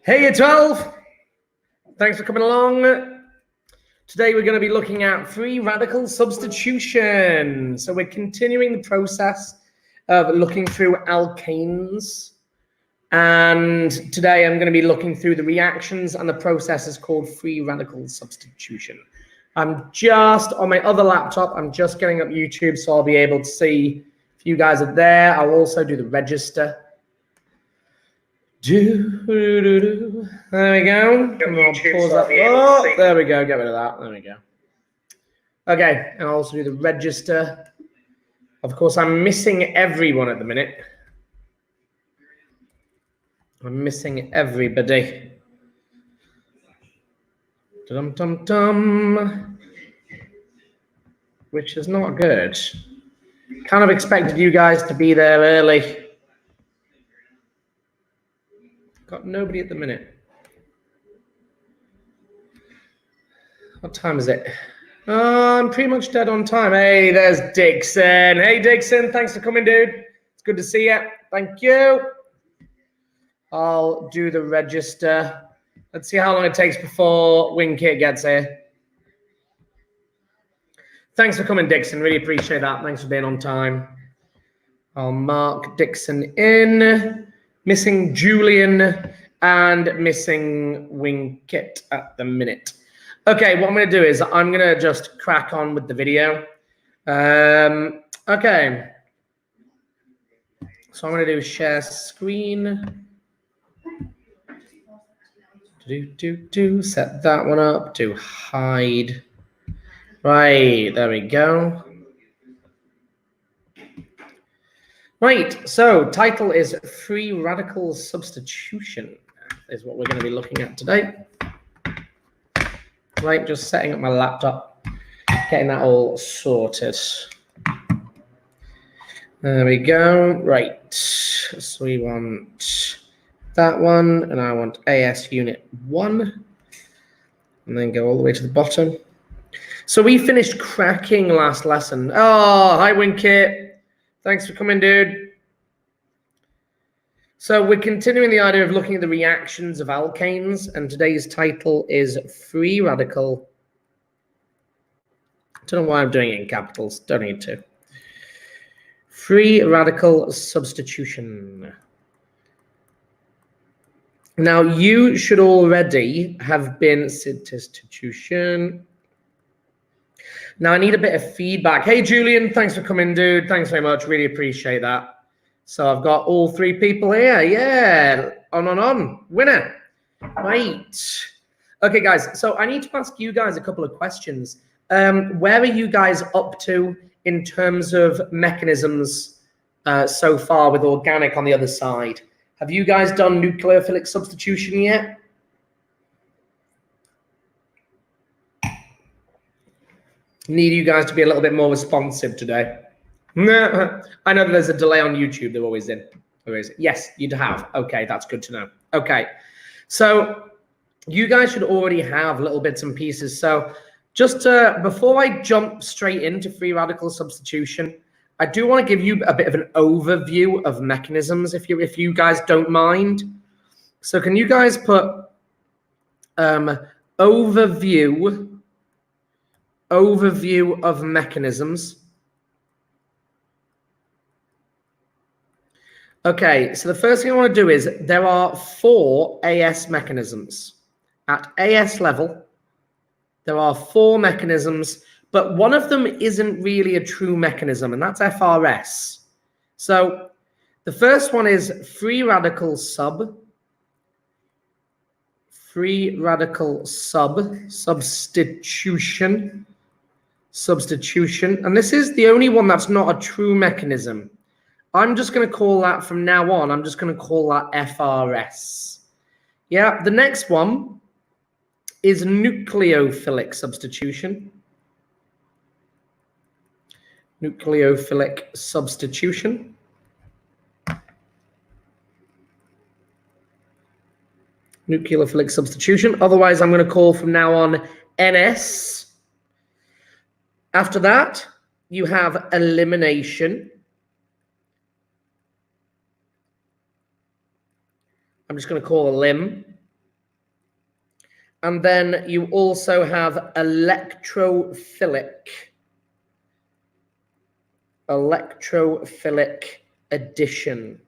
Hey, Y12. Thanks for coming along. Today we're going to be looking at free radical substitution. So we're continuing the process of looking through alkanes. And today I'm going to be looking through the reactions and the processes called free radical substitution. I'm just on my other laptop. I'm just getting up YouTube so I'll be able to see if you guys are there. I'll also do the register. There we go. Pause that. Oh, there we go. Get rid of that. There we go. Okay, and I'll also do the register. Of course, I'm missing everyone at the minute. I'm missing everybody. Dum-dum-dum. Which is not good. Kind of expected you guys to be there early. Got nobody at the minute. What time is it? I'm pretty much dead on time. Hey, there's Dixon. Hey, Dixon. Thanks for coming, dude. It's good to see you. Thank you. I'll do the register. Let's see how long it takes before WinKit gets here. Thanks for coming, Dixon. Really appreciate that. Thanks for being on time. I'll mark Dixon in. Missing Julian and missing WinKit at the minute. Okay, what I'm going to do is I'm going to just crack on with the video. Okay. So I'm going to do share screen. Set that one up. Do hide. Right, there we go. Right, so title is free radical substitution is what we're going to be looking at today. Right, just setting up my laptop, getting that all sorted. There we go. Right, so we want that one, and I want AS unit 1, and then go all the way to the bottom. So we finished cracking last lesson. Oh, hi WinKit. Thanks for coming, dude. So we're continuing the idea of looking at the reactions of alkanes, and today's title is free radical. Don't know why I'm doing it in capitals. Don't need to. Free radical substitution. Now, you should already have been substitution. Now, I need a bit of feedback. Hey, Julian, thanks for coming, dude. Thanks very much. Really appreciate that. So I've got all 3 people here. Yeah, on. Winner. Right. Okay, guys. So I need to ask you guys a couple of questions. Where are you guys up to in terms of mechanisms so far with organic on the other side? Have you guys done nucleophilic substitution yet? Need you guys to be a little bit more responsive today. I know that there's a delay on YouTube. They're always in. Yes, you'd have. Okay, that's good to know. Okay, so you guys should already have little bits and pieces. So just before I jump straight into free radical substitution, I do want to give you a bit of an overview of mechanisms, if you guys don't mind. So can you guys put overview of mechanisms? Okay, so the first thing I want to do is there are 4 AS mechanisms. At AS level, there are 4 mechanisms, but one of them isn't really a true mechanism, and that's FRS. So the first one is free radical substitution. And this is the only one that's not a true mechanism. I'm just going to call that from now on, I'm just going to call that FRS. Yeah, the next one is nucleophilic substitution. Nucleophilic substitution. Nucleophilic substitution. Otherwise, I'm going to call from now on NS. After that, you have elimination. I'm just going to call a limb. And then you also have electrophilic addition,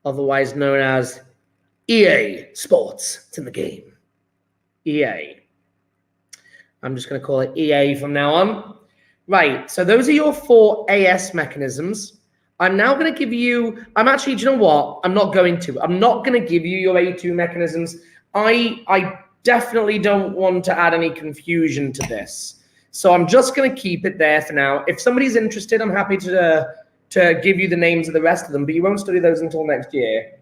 otherwise known as EA Sports. It's in the game. EA. I'm just going to call it EA from now on. Right, so those are your 4 AS mechanisms. I'm now going to give you, do you know what? I'm not going to give you your A2 mechanisms. I definitely don't want to add any confusion to this. So I'm just going to keep it there for now. If somebody's interested, I'm happy to give you the names of the rest of them, but you won't study those until next year.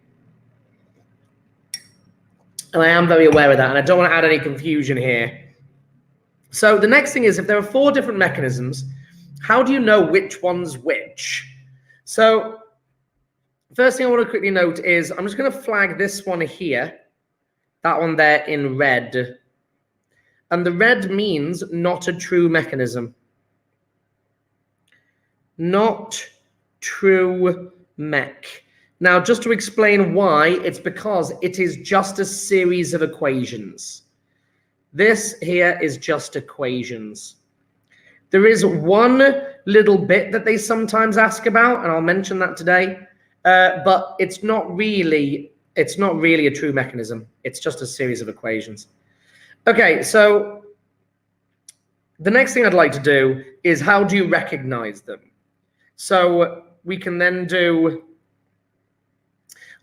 And I am very aware of that, and I don't want to add any confusion here. So the next thing is, if there are 4 different mechanisms, how do you know which one's which? So first thing I want to quickly note is I'm just going to flag this one here, that one there in red. And the red means not a true mechanism. Not true mech. Now, just to explain why, it's because it is just a series of equations. This here is just equations. There is one little bit that they sometimes ask about, and I'll mention that today, but it's not really a true mechanism. It's just a series of equations. Okay, so the next thing I'd like to do is how do you recognize them? So we can then do,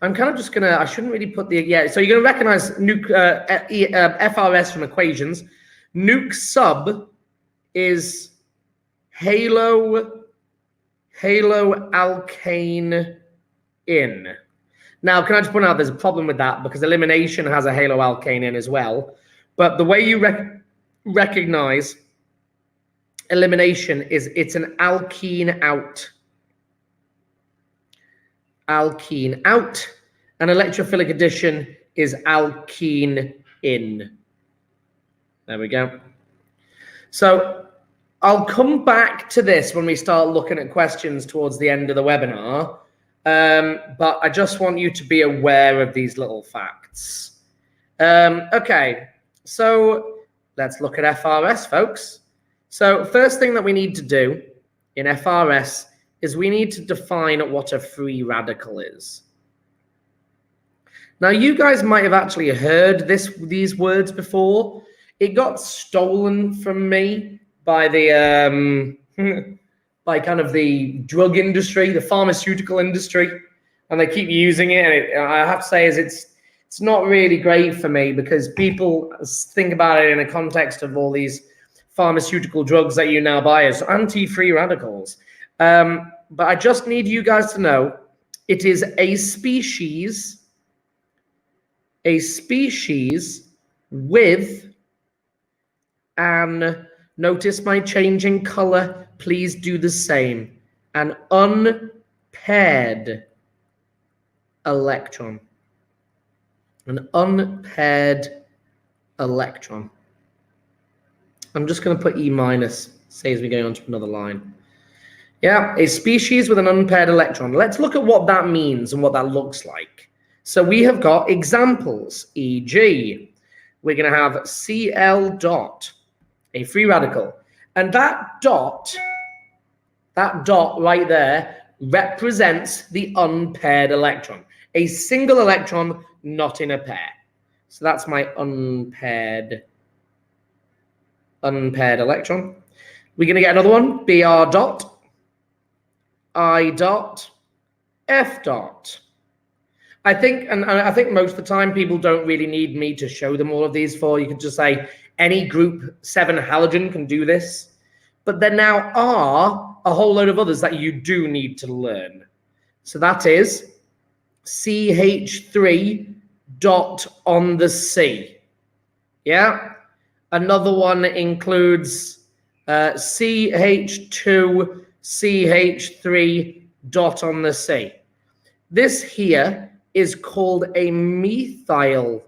I'm kind of just going to, I shouldn't really put the, yeah, so you're going to recognize FRS from equations. Nuc sub is halo alkane in. Now, can I just point out there's a problem with that because elimination has a halo alkane in as well. But the way you recognize elimination is it's an alkene out. Alkene out. And electrophilic addition is alkene in. There we go. So I'll come back to this when we start looking at questions towards the end of the webinar. But I just want you to be aware of these little facts. Okay, so let's look at FRS, folks. So first thing that we need to do in FRS is we need to define what a free radical is. Now, you guys might have actually heard these words before. It got stolen from me by the by kind of the drug industry, the pharmaceutical industry, and they keep using it. And I have to say, it's not really great for me because people think about it in a context of all these pharmaceutical drugs that you now buy as anti-free radicals. But I just need you guys to know it is a species with an, notice my changing color, please do the same, an unpaired electron. An unpaired electron. I'm just going to put E minus, saves me going on to another line. Yeah, a species with an unpaired electron. Let's look at what that means and what that looks like. So we have got examples, e.g., we're going to have Cl dot, a free radical. And that dot right there represents the unpaired electron. A single electron, not in a pair. So that's my unpaired electron. We're going to get another one, Br dot, I dot, F dot. I think most of the time people don't really need me to show them all of these for. You could just say any group 7 halogen can do this. But there now are a whole load of others that you do need to learn. So that is CH3 dot on the C. Yeah. Another one includes CH2 CH3 dot on the C. This here is called a methyl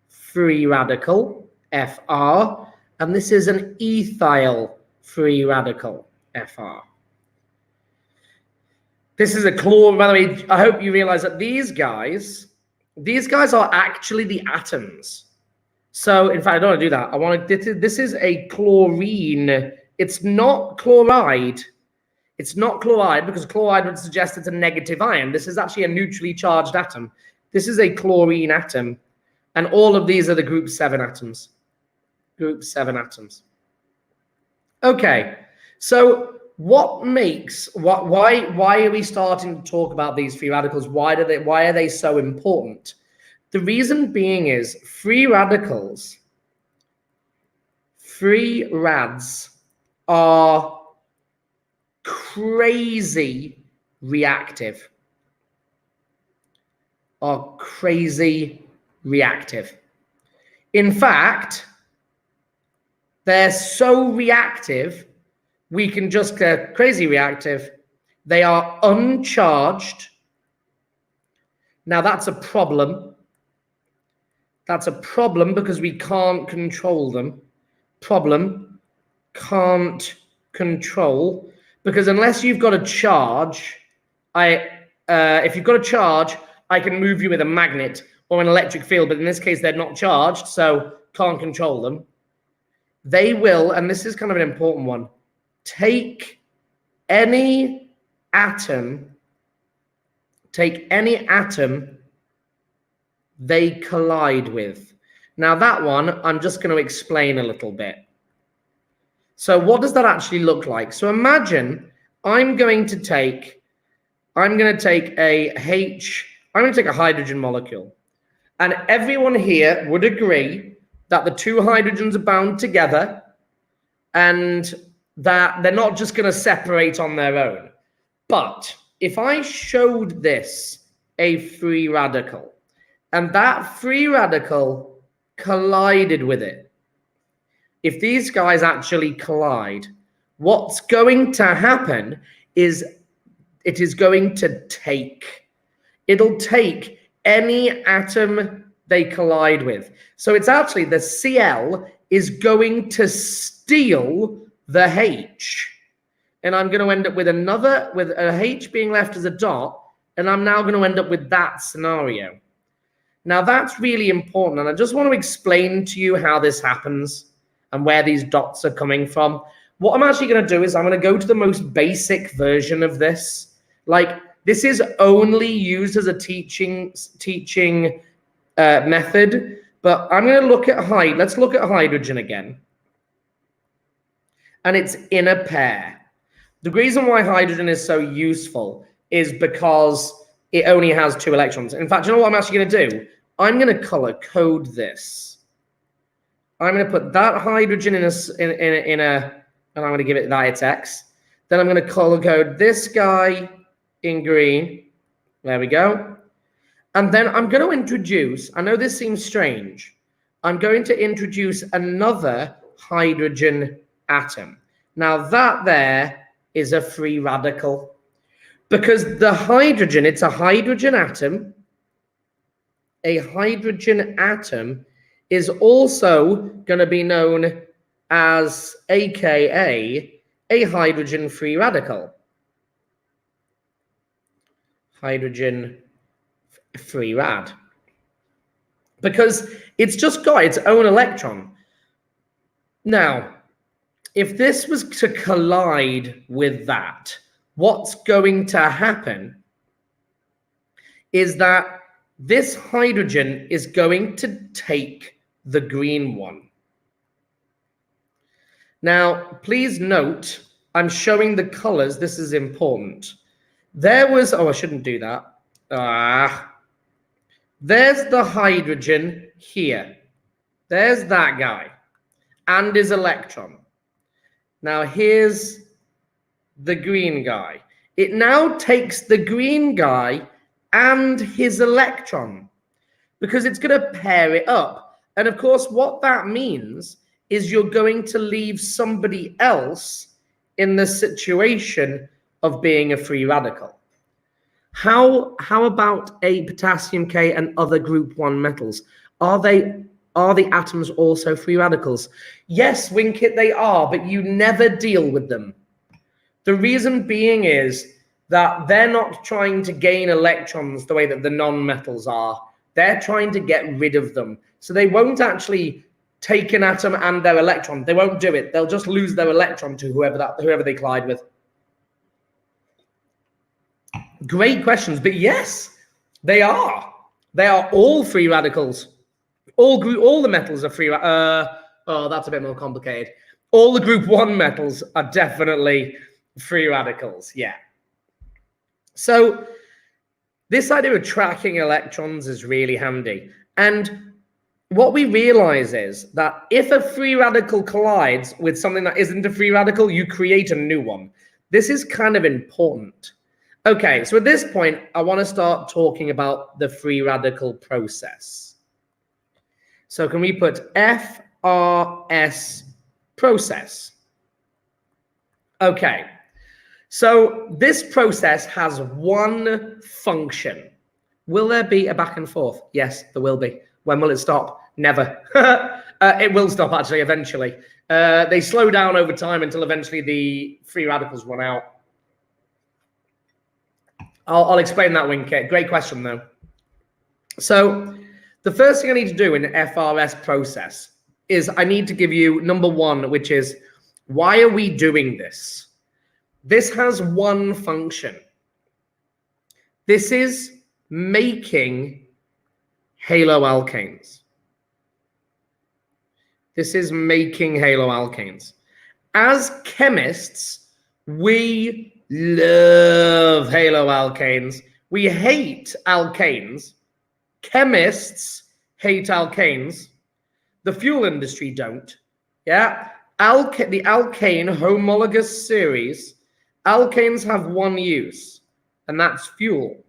free radical, Fr, and this is an ethyl free radical, Fr. This is a chlorine. By the way, I hope you realize that these guys These guys are actually the atoms. So, in fact, I don't want to do that. I want to, this is a chlorine. It's not chloride. It's not chloride because chloride would suggest it's a negative ion. This is actually a neutrally charged atom. This is a chlorine atom. And all of these are the group 7 atoms. Group 7 atoms. Okay, so what makes, why are we starting to talk about these free radicals? Why are they so important? The reason being is free rads are crazy reactive. In fact, they're so reactive, we can just get crazy reactive. They are uncharged. Now that's a problem. That's a problem because we can't control them. Problem, can't control, because unless you've got a charge, if you've got a charge, I can move you with a magnet or an electric field, but in this case, they're not charged, so can't control them. They will, and this is kind of an important one, take any atom they collide with. Now that one, I'm just going to explain a little bit. So what does that actually look like? So imagine I'm going to take a hydrogen molecule, and everyone here would agree that the two hydrogens are bound together and that they're not just going to separate on their own. But if I showed this a free radical and that free radical collided with it, if these guys actually collide, what's going to happen is it'll take any atom they collide with. So it's actually the Cl is going to steal the H. And I'm going to end up with a H being left as a dot, and I'm now going to end up with that scenario. Now that's really important, and I just want to explain to you how this happens and where these dots are coming from. What I'm actually going to do is I'm going to go to the most basic version of this. Like, this is only used as a teaching method, but I'm going to look at let's look at hydrogen again. And it's in a pair. The reason why hydrogen is so useful is because it only has 2 electrons. In fact, you know what I'm actually going to do? I'm going to color code this. I'm going to put that hydrogen in a, and I'm going to give it that it's X. Then I'm going to color code this guy in green. There we go. And then I'm going to introduce, I know this seems strange, I'm going to introduce another hydrogen atom. Now that there is a free radical, because the hydrogen, it's a hydrogen atom. A hydrogen atom is also going to be known as, AKA, a hydrogen free radical. Hydrogen free rad. Because it's just got its own electron. Now, if this was to collide with that, what's going to happen is that this hydrogen is going to take the green one. Now, please note, I'm showing the colors. This is important. There was, oh, I shouldn't do that. There's the hydrogen here. There's that guy and his electron. Now here's the green guy. It now takes the green guy and his electron because it's going to pair it up. And of course, what that means is you're going to leave somebody else in the situation of being a free radical. How about a potassium K and other group 1 metals? Are the atoms also free radicals? Yes, Winkit, they are, but you never deal with them. The reason being is that they're not trying to gain electrons the way that the non-metals are. They're trying to get rid of them. So they won't actually take an atom and their electron. They won't do it. They'll just lose their electron to whoever they collide with. Great questions, but yes, they are. They are all free radicals. All the metals are free. Oh, that's a bit more complicated. All the group 1 metals are definitely free radicals. Yeah. So this idea of tracking electrons is really handy. And what we realize is that if a free radical collides with something that isn't a free radical, you create a new one. This is kind of important. Okay, so at this point, I want to start talking about the free radical process. So can we put FRS process? Okay, so this process has one function. Will there be a back and forth? Yes, there will be. When will it stop? Never. It will stop, actually, eventually. They slow down over time until eventually the free radicals run out. I'll explain that, Winkit. Great question, though. So the first thing I need to do in the FRS process is I need to give you number 1, which is, why are we doing this? This has one function. This is making haloalkanes. This is making haloalkanes. As chemists, we love haloalkanes. We hate alkanes. Chemists hate alkanes. The fuel industry don't. Yeah. The alkane homologous series, alkanes have one use, and that's fuel.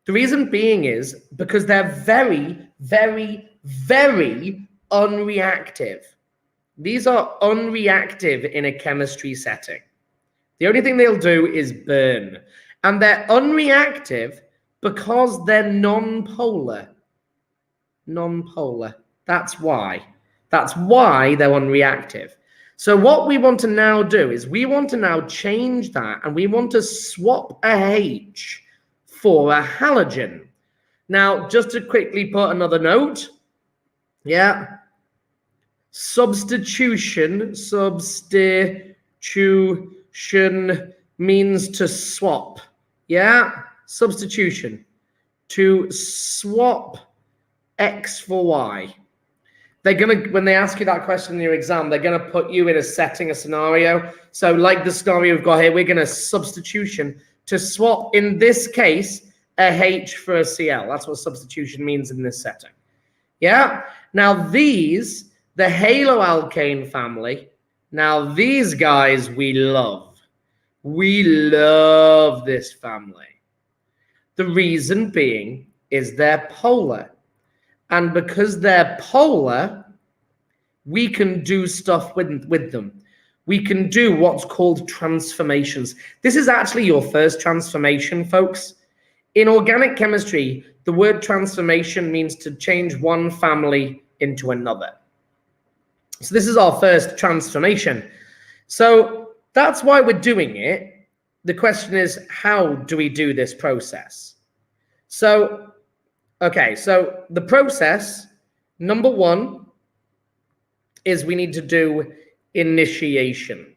The reason being is because they're very, very, very unreactive. These are unreactive in a chemistry setting. The only thing they'll do is burn. And they're unreactive because they're non-polar. Non-polar. That's why. That's why they're unreactive. So what we want to now do is we want to now change that, and we want to swap a H for a halogen. Now, just to quickly put another note, yeah, substitution means to swap. Yeah, substitution, to swap X for Y. They're gonna, when they ask you that question in your exam, they're gonna put you in a setting, a scenario. So like the scenario we've got here, we're gonna substitution to swap, in this case, a H for a Cl. That's what substitution means in this setting. Yeah. Now these, the haloalkane family, now these guys we love. We love this family. The reason being is they're polar. And because they're polar, we can do stuff with them. We can do what's called transformations. This is actually your first transformation, folks. In organic chemistry, the word transformation means to change one family into another. So this is our first transformation. So that's why we're doing it. The question is, how do we do this process? So, okay, so the process, number 1, is we need to do initiation.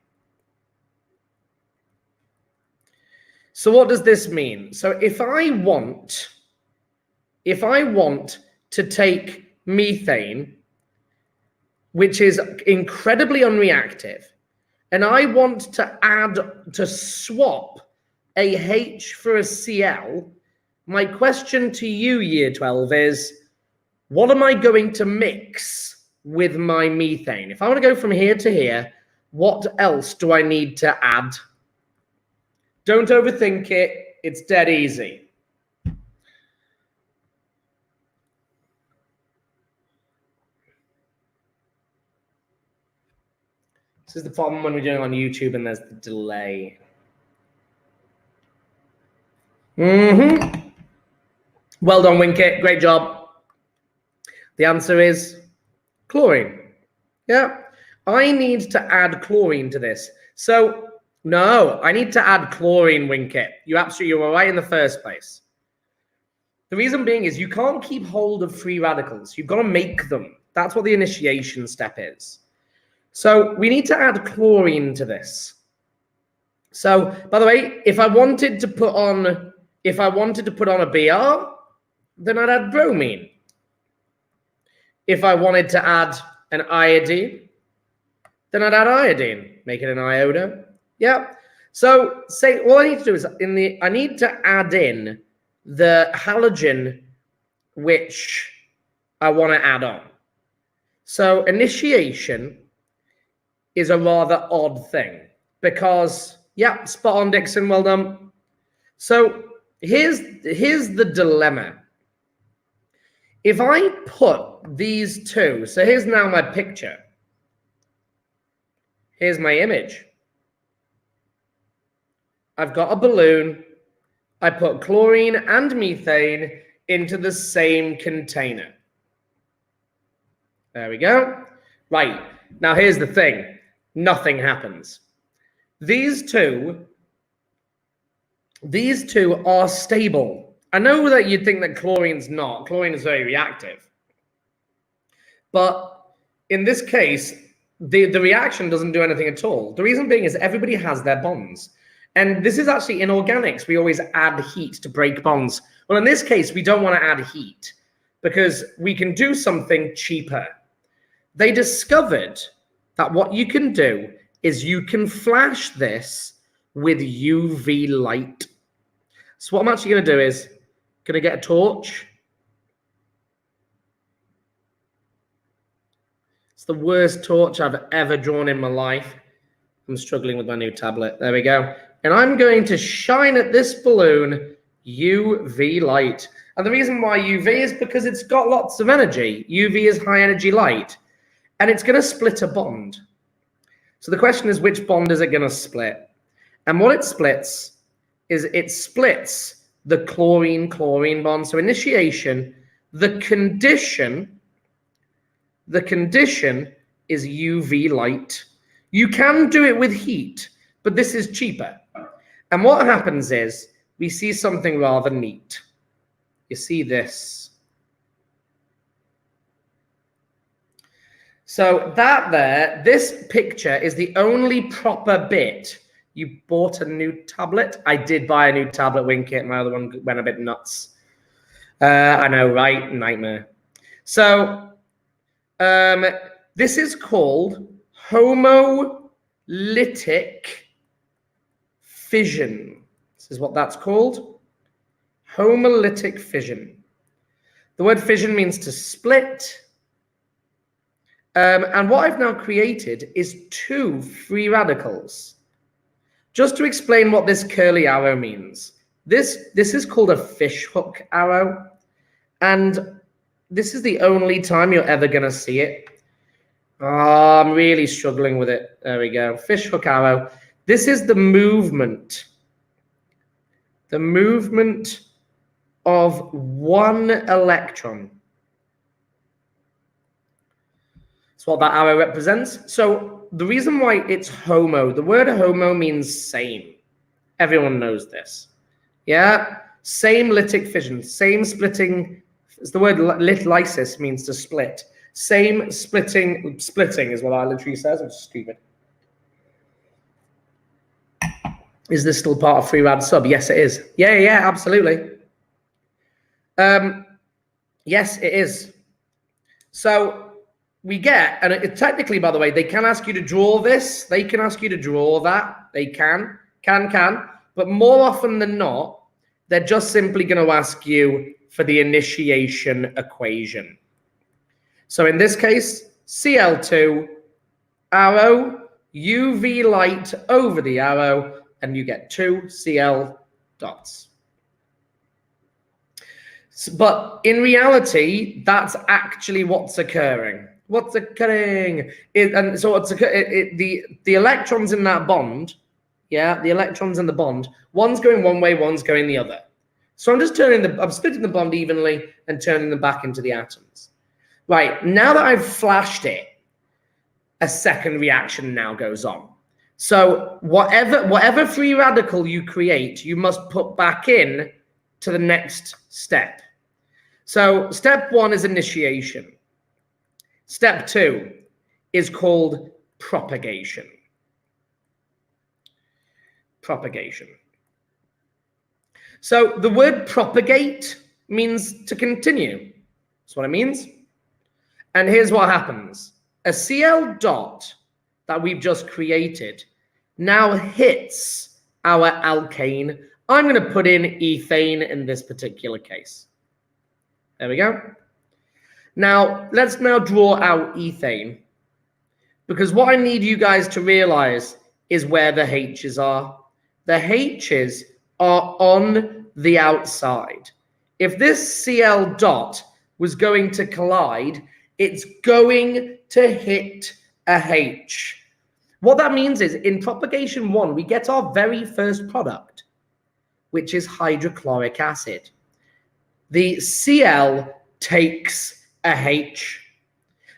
So what does this mean? So if I want to take methane, which is incredibly unreactive, and I want to swap a H for a Cl, my question to you, Year 12, is what am I going to mix with my methane? If I want to go from here to here, what else do I need to add? Don't overthink it. It's dead easy. This is the problem when we're doing it on YouTube and there's the delay. Well done, Winkit. Great job. The answer is chlorine. Yeah. I need to add chlorine to this. So, no, I need to add chlorine, Winkit. You were right in the first place. The reason being is you can't keep hold of free radicals. You've got to make them. That's what the initiation step is. So we need to add chlorine to this. So, by the way, if I wanted to put on a Br, then I'd add bromine. If I wanted to add an iodine, then I'd add iodine, make it an iodo. Yeah. So say all I need to do is I need to add in the halogen which I want to add on. So initiation is a rather odd thing because, yeah, spot on, Dixon, well done. So here's the dilemma. If I put these two, so here's now my picture. Here's my image. I've got a balloon. I put chlorine and methane into the same container. There we go. Right. Now here's the thing. Nothing happens. These two are stable. I know that you'd think that chlorine's not. Chlorine is very reactive. But in this case, the reaction doesn't do anything at all. The reason being is everybody has their bonds. And this is actually in organics. We always add heat to break bonds. Well, in this case, we don't want to add heat because we can do something cheaper. They discovered that what you can do is you can flash this with UV light. So what I'm actually going to do is going to get a torch. It's the worst torch I've ever drawn in my life. I'm struggling with my new tablet. There we go. And I'm going to shine at this balloon UV light. And the reason why UV is because it's got lots of energy. UV is high energy light. And it's going to split a bond. So the question is, which bond is it going to split? And what it splits is it splits the chlorine-chlorine bond. So initiation, the condition is UV light. You can do it with heat, but this is cheaper. And what happens is we see something rather neat. You see this. So that there, this picture is the only proper bit. You bought a new tablet? I did buy a new tablet, Winkit. My other one went a bit nuts. I know, right? Nightmare. So this is called homolytic fission. This is what that's called. Homolytic fission. The word fission means to split. And what I've now created is two free radicals. Just to explain what this curly arrow means. This is called a fishhook arrow. And this is the only time you're ever going to see it. Oh, I'm really struggling with it. There we go. Fishhook arrow. This is the movement. The movement of one electron. That's what that arrow represents. So the reason why it's homo, the word homo means same. Everyone knows this. Yeah? Same lytic fission, same splitting. The word lysis means to split. Same splitting is what I literally says. I'm stupid. Is this still part of free rad sub? Yes, it is. Yeah, absolutely. Yes, it is. So we get, and technically, by the way, they can ask you to draw this. They can ask you to draw that. They can. But more often than not, they're just simply going to ask you for the initiation equation. So in this case, Cl2, arrow, UV light over the arrow, and you get 2 Cl dots. But in reality, that's actually what's occurring. What's occurring? The electrons in that bond, yeah, the electrons in the bond, one's going one way, one's going the other. So I'm splitting the bond evenly and turning them back into the atoms. Right, now that I've flashed it, a second reaction now goes on. So whatever free radical you create, you must put back in to the next step. So step 1 is initiation. Step 2 is called propagation. Propagation. So the word propagate means to continue. That's what it means. And here's what happens. A Cl dot that we've just created now hits our alkane. I'm going to put in ethane in this particular case. There we go. Now, let's now draw out ethane, because what I need you guys to realize is where the H's are. The H's are on the outside. If this Cl dot was going to collide, it's going to hit a H. What that means is in propagation 1, we get our very first product, which is hydrochloric acid. The Cl takes a H.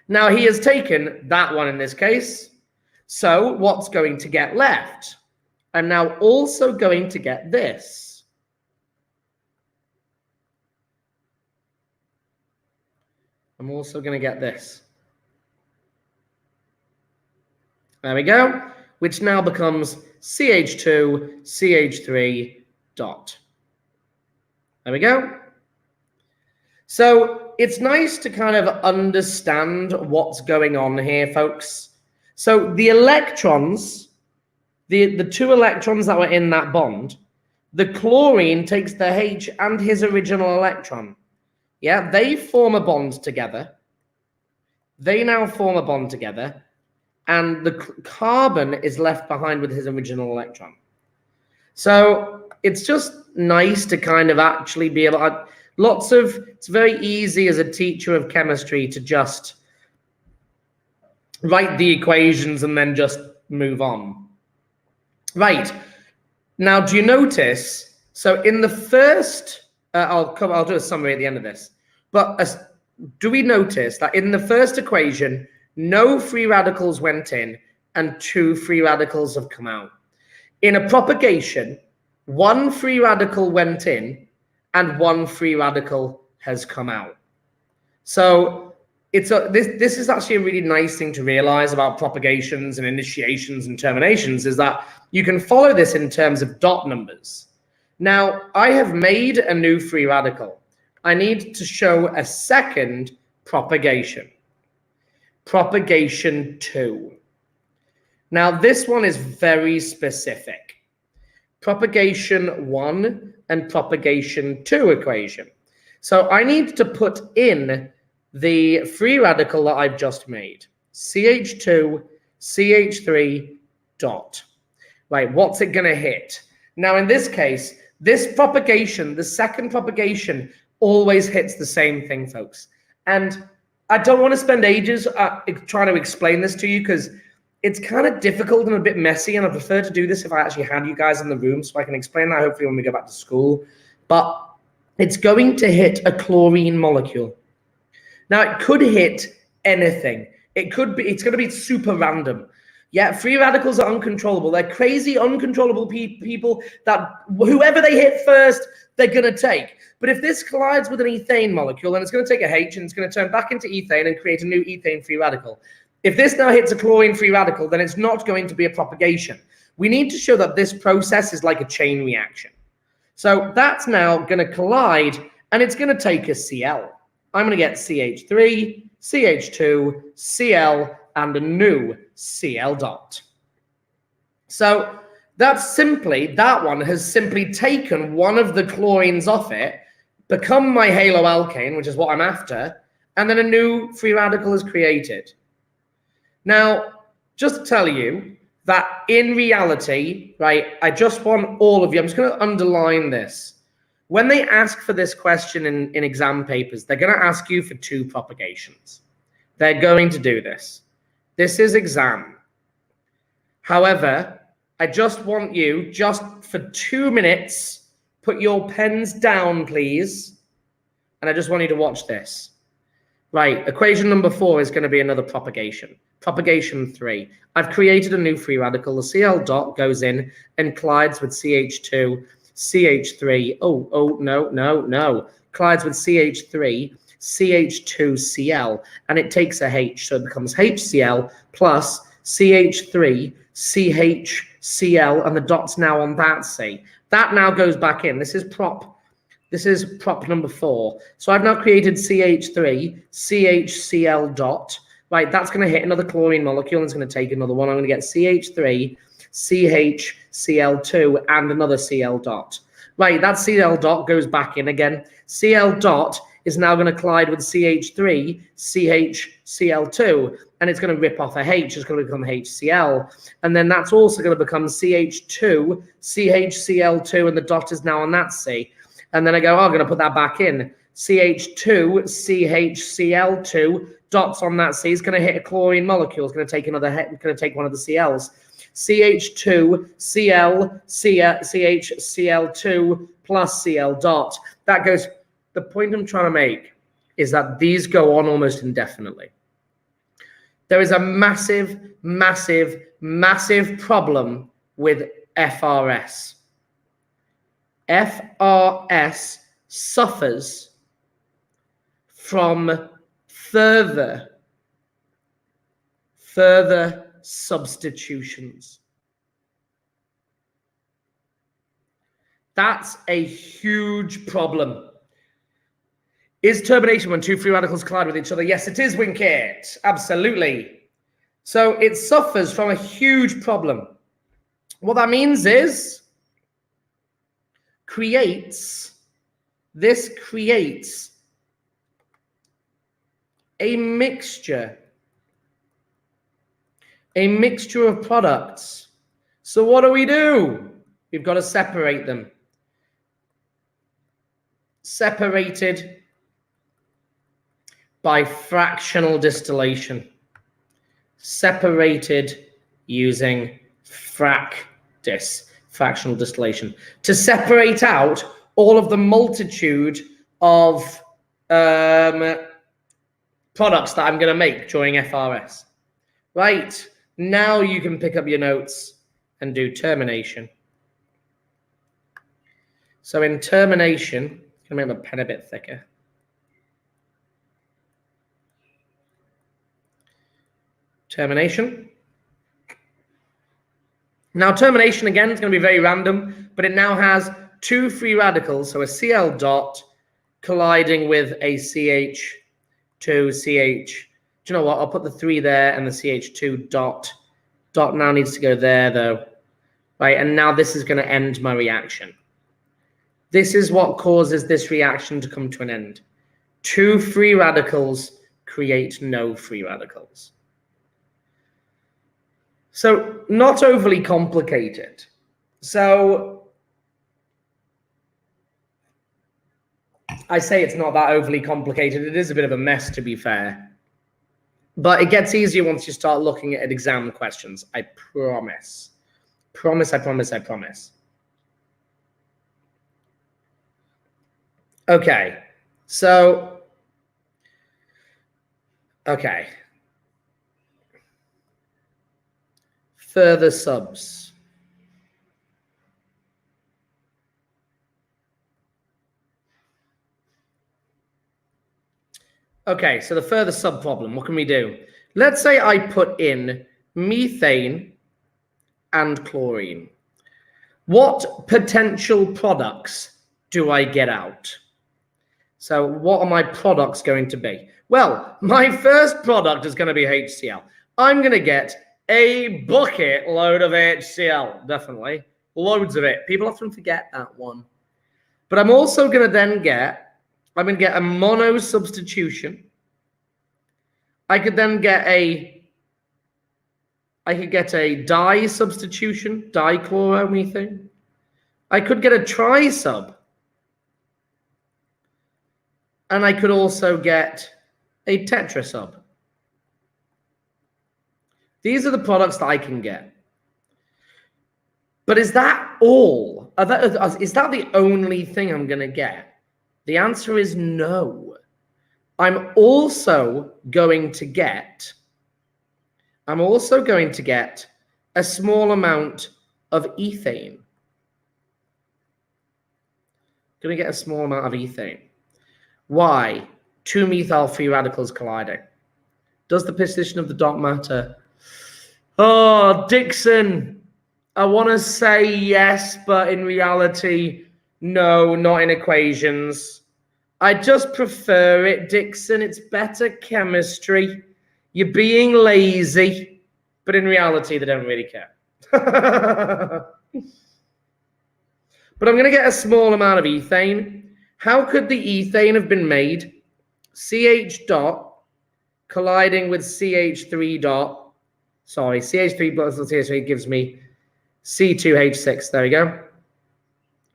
Now he has taken that one in this case. So what's going to get left? I'm now also going to get this. I'm also going to get this. There we go, which now becomes CH2, CH3 dot. There we go. So it's nice to kind of understand what's going on here, folks. So the electrons, the 2 electrons that were in that bond, the chlorine takes the H and his original electron. Yeah, they form a bond together. They now form a bond together. And the carbon is left behind with his original electron. So it's just nice to kind of actually be able to, it's very easy as a teacher of chemistry to just write the equations and then just move on. Right. Now, do you notice, so in the first, I'll do a summary at the end of this, but do we notice that in the first equation, no free radicals went in and 2 free radicals have come out? In a propagation, 1 free radical went in and 1 free radical has come out. So this is actually a really nice thing to realize about propagations and initiations and terminations, is that you can follow this in terms of dot numbers. Now, I have made a new free radical. I need to show a second propagation. Propagation 2. Now, this one is very specific. Propagation 1 and propagation 2 equation. So I need to put in the free radical that I've just made. CH2, CH3 dot. Right, what's it going to hit? Now, in this case, this propagation, the second propagation, always hits the same thing, folks. And I don't want to spend ages trying to explain this to you because it's kind of difficult and a bit messy, and I prefer to do this if I actually had you guys in the room so I can explain that hopefully when we go back to school. But it's going to hit a chlorine molecule. Now, it could hit anything. It's going to be super random. Yeah, free radicals are uncontrollable. They're crazy, uncontrollable people that whoever they hit first, they're going to take. But if this collides with an ethane molecule, then it's going to take a H and it's going to turn back into ethane and create a new ethane free radical. If this now hits a chlorine free radical, then it's not going to be a propagation. We need to show that this process is like a chain reaction. So that's now going to collide and it's going to take a Cl. I'm going to get CH3, CH2, Cl, and a new Cl dot. So that one has simply taken one of the chlorines off it, become my haloalkane, which is what I'm after, and then a new free radical is created. Now, just to tell you that in reality, right, I just want all of you, I'm just going to underline this. When they ask for this question in exam papers, they're going to ask you for 2 propagations. They're going to do this. This is exam. However, I just want you, just for 2 minutes, put your pens down, please. And I just want you to watch this. Right, equation number 4 is going to be another propagation. Propagation 3. I've created a new free radical. The Cl dot goes in and collides with CH2, CH3. Oh, no. collides with CH3, CH2Cl, and it takes a H, so it becomes HCl plus CH3, CHCl, and the dot's now on that C. That now goes back in. This is prop number 4. So I've now created CH3, CHCl dot. Right, that's going to hit another chlorine molecule, and it's going to take another one. I'm going to get CH3, CHCl2, and another Cl dot. Right, that Cl dot goes back in again. Cl dot is now going to collide with CH3, CHCl2, and it's going to rip off a H. It's going to become HCl. And then that's also going to become CH2, CHCl2, and the dot is now on that C. And then I go, oh, I'm going to put that back in. CH2, CHCl2, dots on that C is going to hit a chlorine molecule. It's going to take another, it's going to take one of the Cls. CH2, Cl, CHCl2 plus Cl dot. That goes, the point I'm trying to make is that these go on almost indefinitely. There is a massive, massive, massive problem with FRS. FRS suffers from further substitutions. That's a huge problem. Is termination when two free radicals collide with each other? Yes, it is, Winkit. Absolutely. So it suffers from a huge problem. What that means is this creates a mixture of products. So what do? We've got to separate them. Separated by fractional distillation. Separated using fractional distillation. To separate out all of the multitude of products that I'm going to make during FRS. Right, now you can pick up your notes and do termination. So in termination, I'm going to make my pen a bit thicker. Termination. Now CL again is going to be very random, but it now has two free radicals, so a Cl dot colliding with a CH2, CH. Do you know what? I'll put the 3 there, and the CH2 dot. Dot now needs to go there, though. Right, and now this is going to end my reaction. This is what causes this reaction to come to an end. Two free radicals create no free radicals. So not overly complicated. So I say it's not that overly complicated. It is a bit of a mess, to be fair. But it gets easier once you start looking at exam questions. I promise. Promise, I promise, I promise. Okay. So, okay. Further subs. Okay, so the further sub problem, what can we do? Let's say I put in methane and chlorine. What potential products do I get out? So what are my products going to be? Well, my first product is going to be HCl. I'm going to get a bucket load of HCl, definitely. Loads of it. People often forget that one. But I'm also going to then get, I'm going to get a mono substitution. I could then get a di substitution, dichloromethane. I could get a tri-sub. And I could also get a tetrasub. These are the products that I can get. But is that all? Is that the only thing I'm going to get? The answer is no. I'm also going to get a small amount of ethane. Going to get a small amount of ethane. Why? Two methyl free radicals colliding. Does the position of the dot matter? Oh, Dixon, I want to say yes, but in reality, no, not in equations. I just prefer it, Dixon. It's better chemistry. You're being lazy, but in reality, they don't really care. But I'm going to get a small amount of ethane. How could the ethane have been made? CH dot colliding with CH3 dot. Sorry, CH3 plus CH3 gives me C2H6. There we go.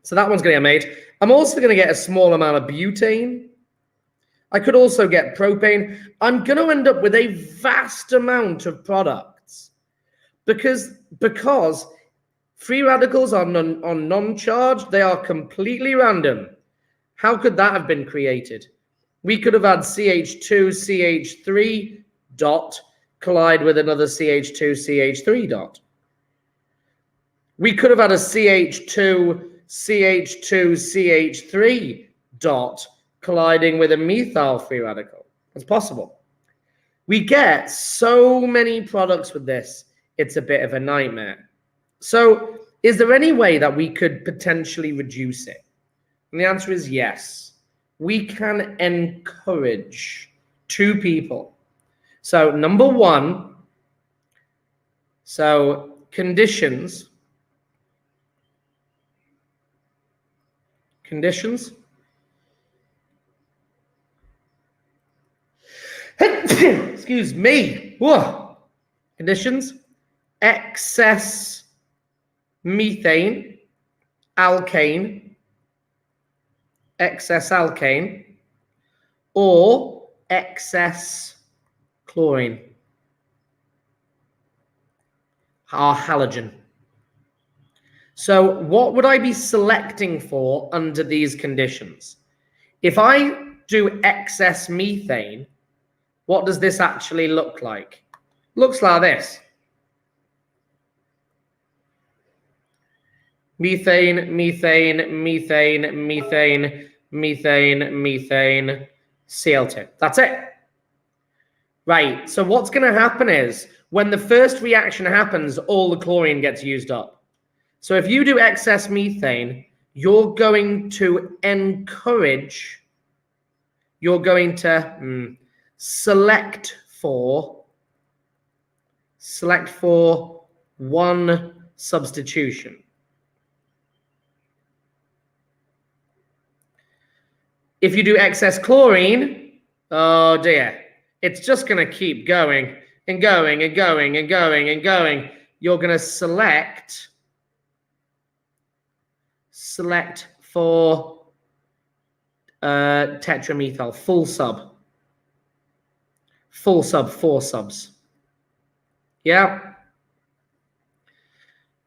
So that one's going to get made. I'm also going to get a small amount of butane. I could also get propane. I'm going to end up with a vast amount of products because free radicals are non-charged. They are completely random. How could that have been created? We could have had CH2, CH3 dot collide with another CH2, CH3 dot. We could have had a CH2, CH2, CH3 dot colliding with a methyl free radical. It's possible. We get so many products with this, it's a bit of a nightmare. So is there any way that we could potentially reduce it? And the answer is yes. We can encourage two people. So number one, so conditions. Excuse me. Whoa. Conditions. Excess methane, alkane, or excess chlorine, or halogen. So what would I be selecting for under these conditions? If I do excess methane, what does this actually look like? Looks like this. Methane, Cl2. That's it. Right, so what's going to happen is when the first reaction happens, all the chlorine gets used up. So if you do excess methane, you're going to encourage, you're going to select for one substitution. If you do excess chlorine, oh dear, it's just going to keep going and going and going and going and going. You're going to select for tetramethyl, full sub, 4 subs. Yeah.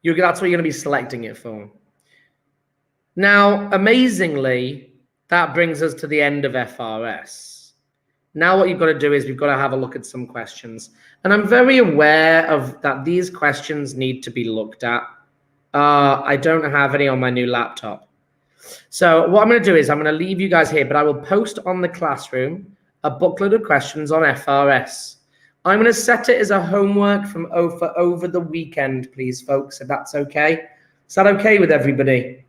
That's what you're going to be selecting it for. Now, amazingly, that brings us to the end of FRS. Now what you've got to do is we've got to have a look at some questions. And I'm very aware of that these questions need to be looked at. I don't have any on my new laptop. So what I'm going to do is I'm going to leave you guys here, but I will post on the classroom a booklet of questions on FRS. I'm going to set it as a homework for over the weekend, please, folks, if that's okay. Is that okay with everybody?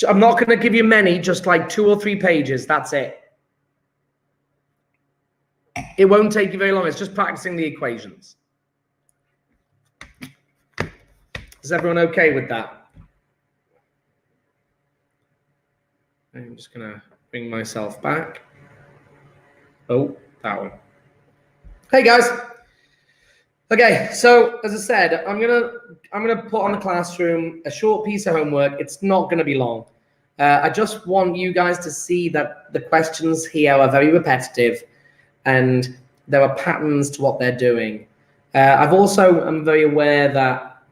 I'm not going to give you many, just like 2 or 3 pages. That's it. It won't take you very long. It's just practicing the equations. Is everyone okay with that? I'm just going to bring myself back. Oh, that one. Hey guys. Okay, so as I said, I'm gonna put on the classroom a short piece of homework. It's not gonna be long. I just want you guys to see that the questions here are very repetitive, and there are patterns to what they're doing. I'm very aware that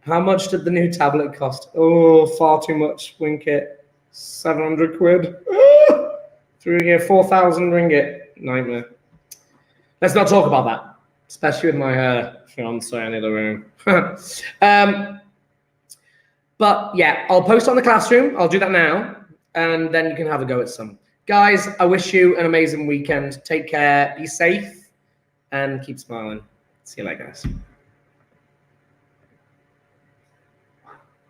how much did the new tablet cost? Oh, far too much. Winkit, 700 quid. 4,000 ringgit. Nightmare. Let's not talk about that, especially with my fiance in the room. But yeah, I'll post on the classroom. I'll do that now, and then you can have a go at some. Guys, I wish you an amazing weekend. Take care, be safe, and keep smiling. See you later, guys.